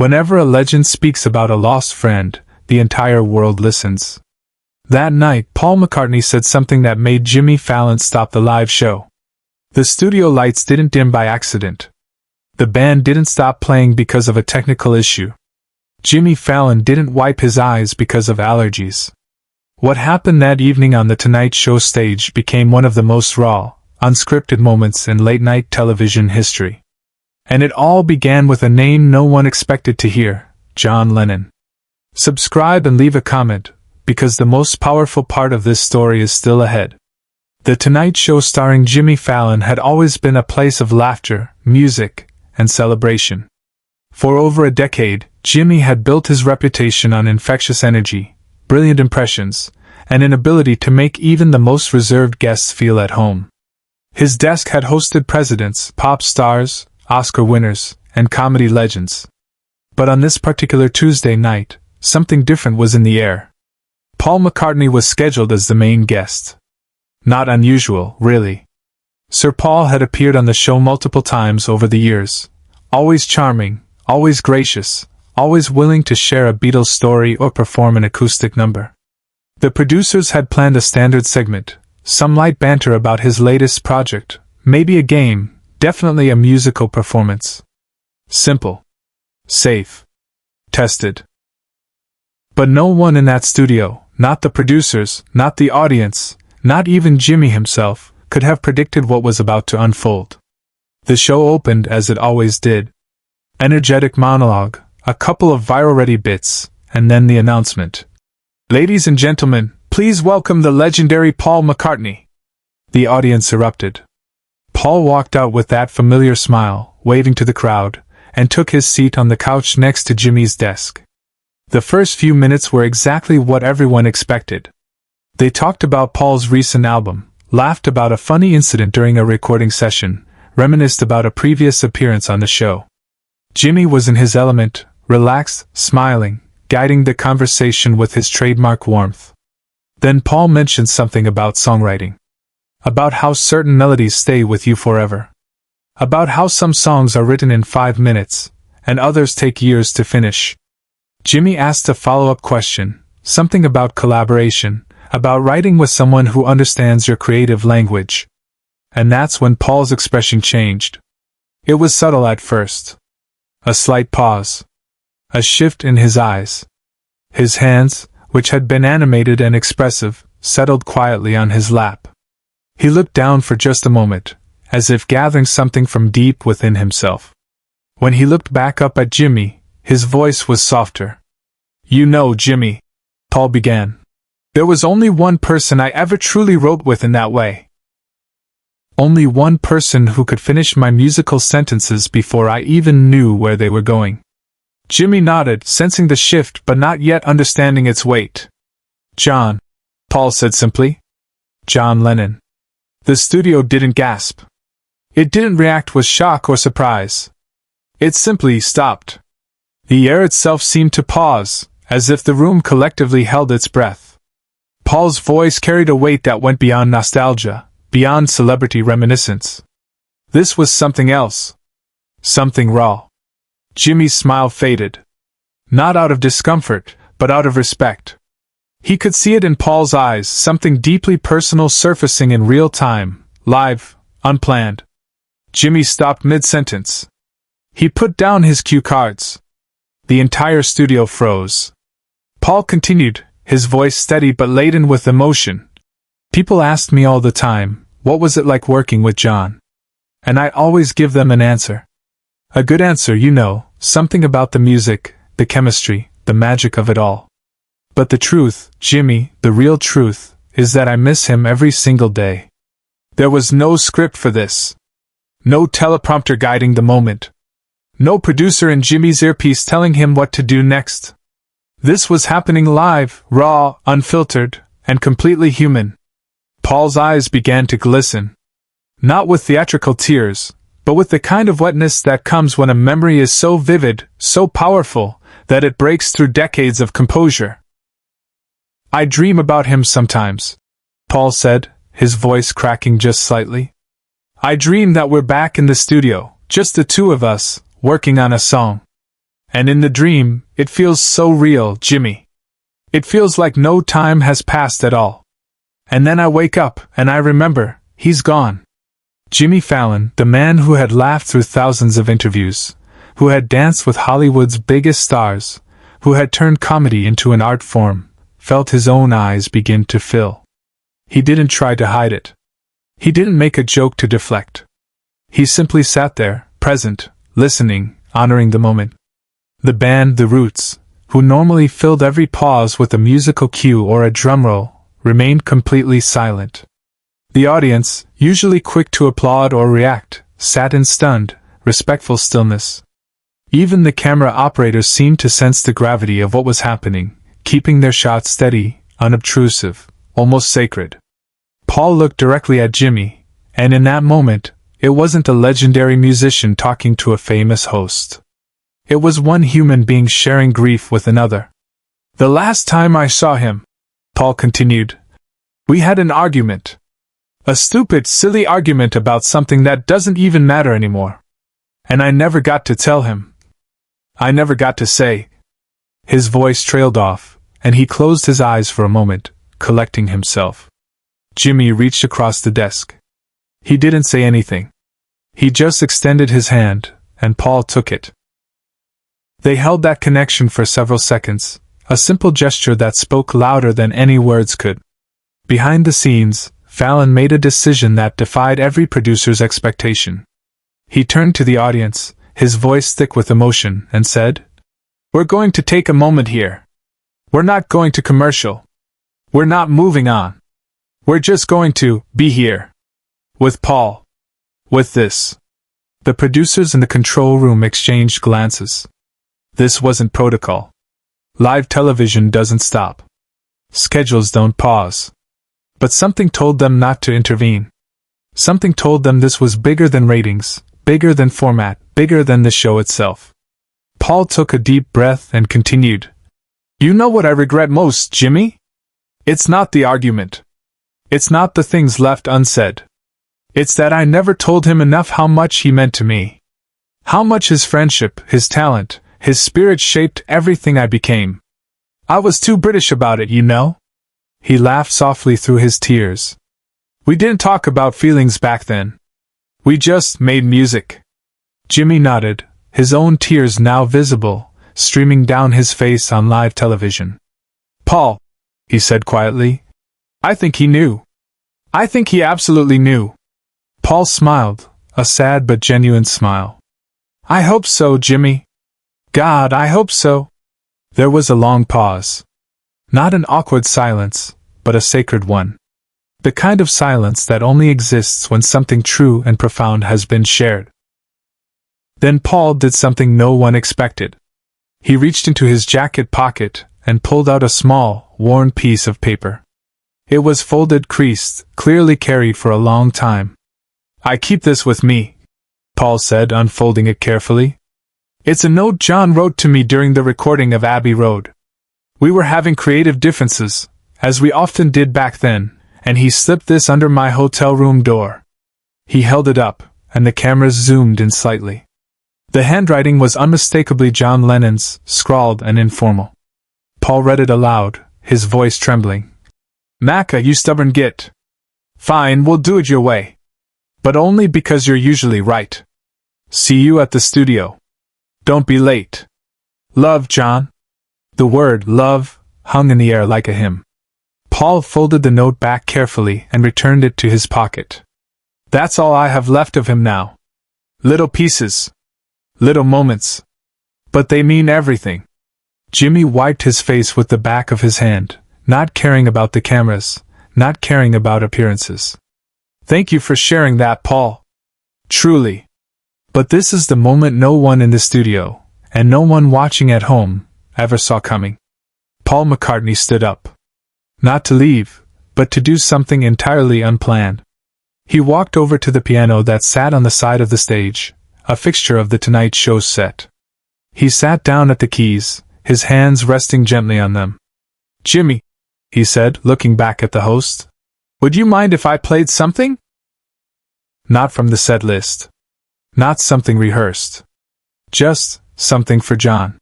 Whenever a legend speaks about a lost friend, the entire world listens. That night, Paul McCartney said something that made Jimmy Fallon stop the live show. The studio lights didn't dim by accident. The band didn't stop playing because of a technical issue. Jimmy Fallon didn't wipe his eyes because of allergies. What happened that evening on the Tonight Show stage became one of the most raw, unscripted moments in late-night television history. And it all began with a name no one expected to hear: John Lennon. Subscribe and leave a comment, because the most powerful part of this story is still ahead. The Tonight Show starring Jimmy Fallon had always been a place of laughter, music, and celebration. For over a decade, Jimmy had built his reputation on infectious energy, brilliant impressions, and an ability to make even the most reserved guests feel at home. His desk had hosted presidents, pop stars, Oscar winners, and comedy legends. But on this particular Tuesday night, something different was in the air. Paul McCartney was scheduled as the main guest. Not unusual, really. Sir Paul had appeared on the show multiple times over the years, always charming, always gracious, always willing to share a Beatles story or perform an acoustic number. The producers had planned a standard segment, some light banter about his latest project, maybe a game, definitely a musical performance. Simple. Safe. Tested. But no one in that studio, not the producers, not the audience, not even Jimmy himself, could have predicted what was about to unfold. The show opened as it always did. Energetic monologue, a couple of viral-ready bits, and then the announcement. "Ladies and gentlemen, please welcome the legendary Paul McCartney." The audience erupted. Paul walked out with that familiar smile, waving to the crowd, and took his seat on the couch next to Jimmy's desk. The first few minutes were exactly what everyone expected. They talked about Paul's recent album, laughed about a funny incident during a recording session, reminisced about a previous appearance on the show. Jimmy was in his element, relaxed, smiling, guiding the conversation with his trademark warmth. Then Paul mentioned something about songwriting. About how certain melodies stay with you forever. About how some songs are written in 5 minutes, and others take years to finish. Jimmy asked a follow-up question, something about collaboration, about writing with someone who understands your creative language. And that's when Paul's expression changed. It was subtle at first. A slight pause. A shift in his eyes. His hands, which had been animated and expressive, settled quietly on his lap. He looked down for just a moment, as if gathering something from deep within himself. When he looked back up at Jimmy, his voice was softer. "You know, Jimmy," Paul began, "there was only one person I ever truly wrote with in that way. Only one person who could finish my musical sentences before I even knew where they were going." Jimmy nodded, sensing the shift but not yet understanding its weight. "John," Paul said simply. "John Lennon." The studio didn't gasp. It didn't react with shock or surprise. It simply stopped. The air itself seemed to pause, as if the room collectively held its breath. Paul's voice carried a weight that went beyond nostalgia, beyond celebrity reminiscence. This was something else. Something raw. Jimmy's smile faded. Not out of discomfort, but out of respect. He could see it in Paul's eyes, something deeply personal surfacing in real time, live, unplanned. Jimmy stopped mid-sentence. He put down his cue cards. The entire studio froze. Paul continued, his voice steady but laden with emotion. "People asked me all the time, what was it like working with John? And I always give them an answer. A good answer, you know, something about the music, the chemistry, the magic of it all. But the truth, Jimmy, the real truth, is that I miss him every single day." There was no script for this. No teleprompter guiding the moment. No producer in Jimmy's earpiece telling him what to do next. This was happening live, raw, unfiltered, and completely human. Paul's eyes began to glisten. Not with theatrical tears, but with the kind of wetness that comes when a memory is so vivid, so powerful, that it breaks through decades of composure. "I dream about him sometimes," Paul said, his voice cracking just slightly. "I dream that we're back in the studio, just the two of us, working on a song. And in the dream, it feels so real, Jimmy. It feels like no time has passed at all. And then I wake up, and I remember, he's gone. Jimmy Fallon, the man who had laughed through thousands of interviews, who had danced with Hollywood's biggest stars, who had turned comedy into an art form, felt his own eyes begin to fill. He didn't try to hide it. He didn't make a joke to deflect. He simply sat there, present, listening, honoring the moment. The band, The Roots, who normally filled every pause with a musical cue or a drum roll, remained completely silent. The audience, usually quick to applaud or react, sat in stunned, respectful stillness. Even the camera operators seemed to sense the gravity of what was happening, keeping their shots steady, unobtrusive, almost sacred. Paul looked directly at Jimmy, and in that moment, it wasn't a legendary musician talking to a famous host. It was one human being sharing grief with another. "The last time I saw him," Paul continued, "we had an argument. A stupid, silly argument about something that doesn't even matter anymore. And I never got to tell him. I never got to say." His voice trailed off, and he closed his eyes for a moment, collecting himself. Jimmy reached across the desk. He didn't say anything. He just extended his hand, and Paul took it. They held that connection for several seconds, a simple gesture that spoke louder than any words could. Behind the scenes, Fallon made a decision that defied every producer's expectation. He turned to the audience, his voice thick with emotion, and said, "We're going to take a moment here. We're not going to commercial. We're not moving on. We're just going to be here. With Paul. With this." The producers in the control room exchanged glances. This wasn't protocol. Live television doesn't stop. Schedules don't pause. But something told them not to intervene. Something told them this was bigger than ratings, bigger than format, bigger than the show itself. Paul took a deep breath and continued. "You know what I regret most, Jimmy? It's not the argument. It's not the things left unsaid. It's that I never told him enough how much he meant to me. How much his friendship, his talent, his spirit shaped everything I became. I was too British about it, you know?" He laughed softly through his tears. "We didn't talk about feelings back then. We just made music." Jimmy nodded, his own tears now visible, streaming down his face on live television. "Paul," he said quietly, "I think he knew. I think he absolutely knew." Paul smiled, a sad but genuine smile. "I hope so, Jimmy. God, I hope so." There was a long pause. Not an awkward silence, but a sacred one. The kind of silence that only exists when something true and profound has been shared. Then Paul did something no one expected. He reached into his jacket pocket and pulled out a small, worn piece of paper. It was folded, creased, clearly carried for a long time. "I keep this with me," Paul said, unfolding it carefully. "It's a note John wrote to me during the recording of Abbey Road. We were having creative differences, as we often did back then, and he slipped this under my hotel room door." He held it up, and the cameras zoomed in slightly. The handwriting was unmistakably John Lennon's, scrawled and informal. Paul read it aloud, his voice trembling. "Macca, you stubborn git. Fine, we'll do it your way. But only because you're usually right. See you at the studio. Don't be late. Love, John." The word love hung in the air like a hymn. Paul folded the note back carefully and returned it to his pocket. "That's all I have left of him now. Little pieces. Little moments. But they mean everything." Jimmy wiped his face with the back of his hand, not caring about the cameras, not caring about appearances. "Thank you for sharing that, Paul. Truly. But this is the moment no one in the studio, and no one watching at home, ever saw coming." Paul McCartney stood up. Not to leave, but to do something entirely unplanned. He walked over to the piano that sat on the side of the stage, a fixture of the Tonight Show set. He sat down at the keys, his hands resting gently on them. "Jimmy," he said, looking back at the host, "would you mind if I played something?" Not from the set list. Not something rehearsed. Just something for John.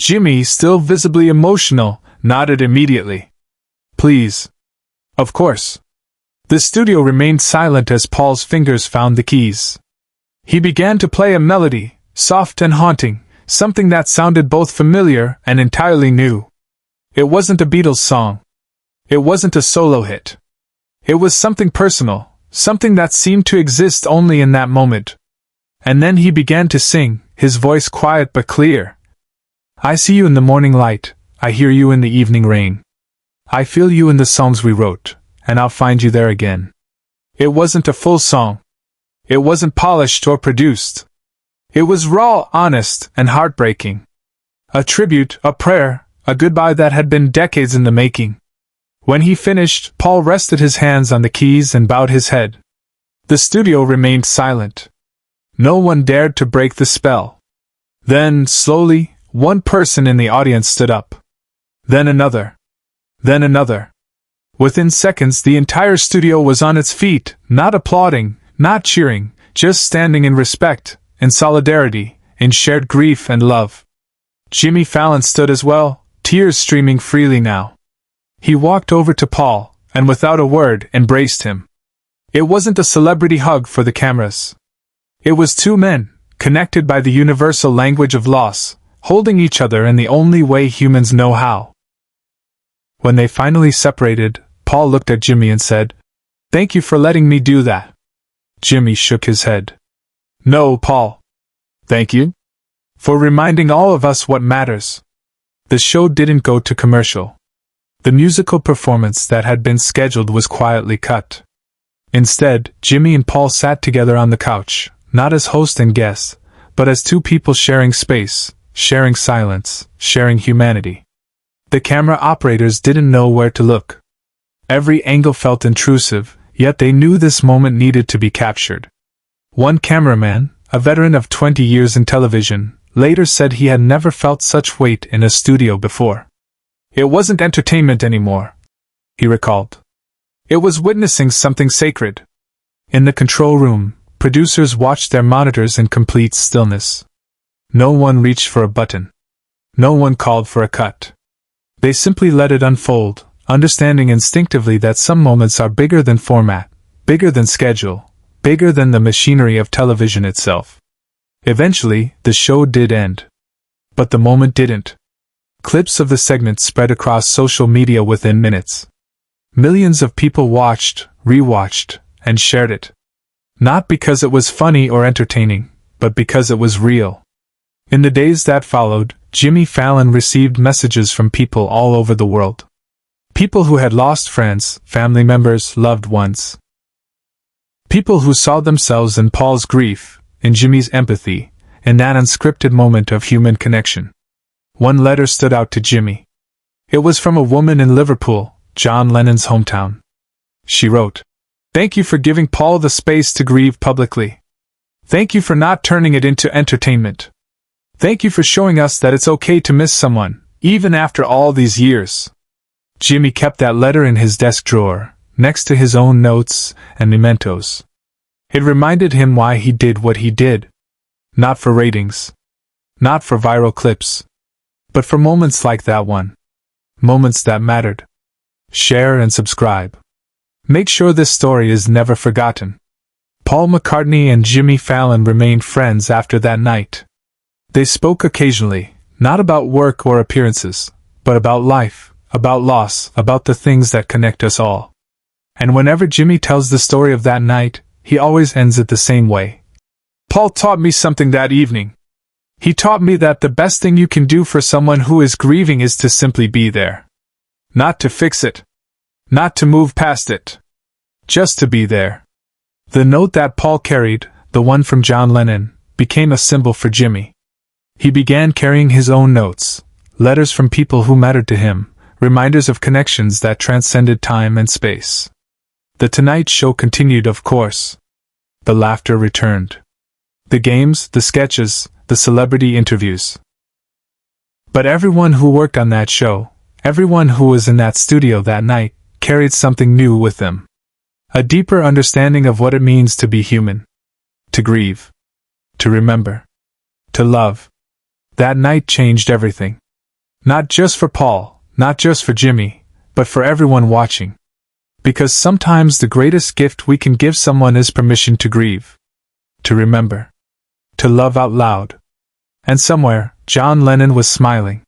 Jimmy, still visibly emotional, nodded immediately. Please. Of course. The studio remained silent as Paul's fingers found the keys. He began to play a melody, soft and haunting, something that sounded both familiar and entirely new. It wasn't a Beatles song. It wasn't a solo hit. It was something personal, something that seemed to exist only in that moment. And then he began to sing, his voice quiet but clear. I see you in the morning light, I hear you in the evening rain. I feel you in the songs we wrote, and I'll find you there again. It wasn't a full song. It wasn't polished or produced. It was raw, honest, and heartbreaking. A tribute, a prayer, a goodbye that had been decades in the making. When he finished, Paul rested his hands on the keys and bowed his head. The studio remained silent. No one dared to break the spell. Then, slowly, one person in the audience stood up. Then another. Then another. Within seconds, the entire studio was on its feet, not applauding, not cheering, just standing in respect, in solidarity, in shared grief and love. Jimmy Fallon stood as well, tears streaming freely now. He walked over to Paul, and without a word, embraced him. It wasn't a celebrity hug for the cameras. It was two men, connected by the universal language of loss, holding each other in the only way humans know how. When they finally separated, Paul looked at Jimmy and said, "Thank you for letting me do that." Jimmy shook his head. "No, Paul. Thank you for reminding all of us what matters." The show didn't go to commercial. The musical performance that had been scheduled was quietly cut. Instead, Jimmy and Paul sat together on the couch, not as host and guest, but as two people sharing space, sharing silence, sharing humanity. The camera operators didn't know where to look. Every angle felt intrusive, yet they knew this moment needed to be captured. One cameraman, a veteran of 20 years in television, later said he had never felt such weight in a studio before. It wasn't entertainment anymore, he recalled. It was witnessing something sacred. In the control room, producers watched their monitors in complete stillness. No one reached for a button. No one called for a cut. They simply let it unfold, understanding instinctively that some moments are bigger than format, bigger than schedule, bigger than the machinery of television itself. Eventually, the show did end. But the moment didn't. Clips of the segment spread across social media within minutes. Millions of people watched, rewatched, and shared it. Not because it was funny or entertaining, but because it was real. In the days that followed, Jimmy Fallon received messages from people all over the world. People who had lost friends, family members, loved ones. People who saw themselves in Paul's grief, in Jimmy's empathy, in that unscripted moment of human connection. One letter stood out to Jimmy. It was from a woman in Liverpool, John Lennon's hometown. She wrote, "Thank you for giving Paul the space to grieve publicly. Thank you for not turning it into entertainment. Thank you for showing us that it's okay to miss someone, even after all these years." Jimmy kept that letter in his desk drawer, next to his own notes and mementos. It reminded him why he did what he did. Not for ratings. Not for viral clips. But for moments like that one. Moments that mattered. Share and subscribe. Make sure this story is never forgotten. Paul McCartney and Jimmy Fallon remained friends after that night. They spoke occasionally, not about work or appearances, but about life, about loss, about the things that connect us all. And whenever Jimmy tells the story of that night, he always ends it the same way. "Paul taught me something that evening. He taught me that the best thing you can do for someone who is grieving is to simply be there. Not to fix it. Not to move past it. Just to be there." The note that Paul carried, the one from John Lennon, became a symbol for Jimmy. He began carrying his own notes, letters from people who mattered to him, reminders of connections that transcended time and space. The Tonight Show continued, of course. The laughter returned. The games, the sketches, the celebrity interviews. But everyone who worked on that show, everyone who was in that studio that night, carried something new with them. A deeper understanding of what it means to be human. To grieve. To remember. To love. That night changed everything. Not just for Paul, not just for Jimmy, but for everyone watching. Because sometimes the greatest gift we can give someone is permission to grieve. To remember. To love out loud. And somewhere, John Lennon was smiling.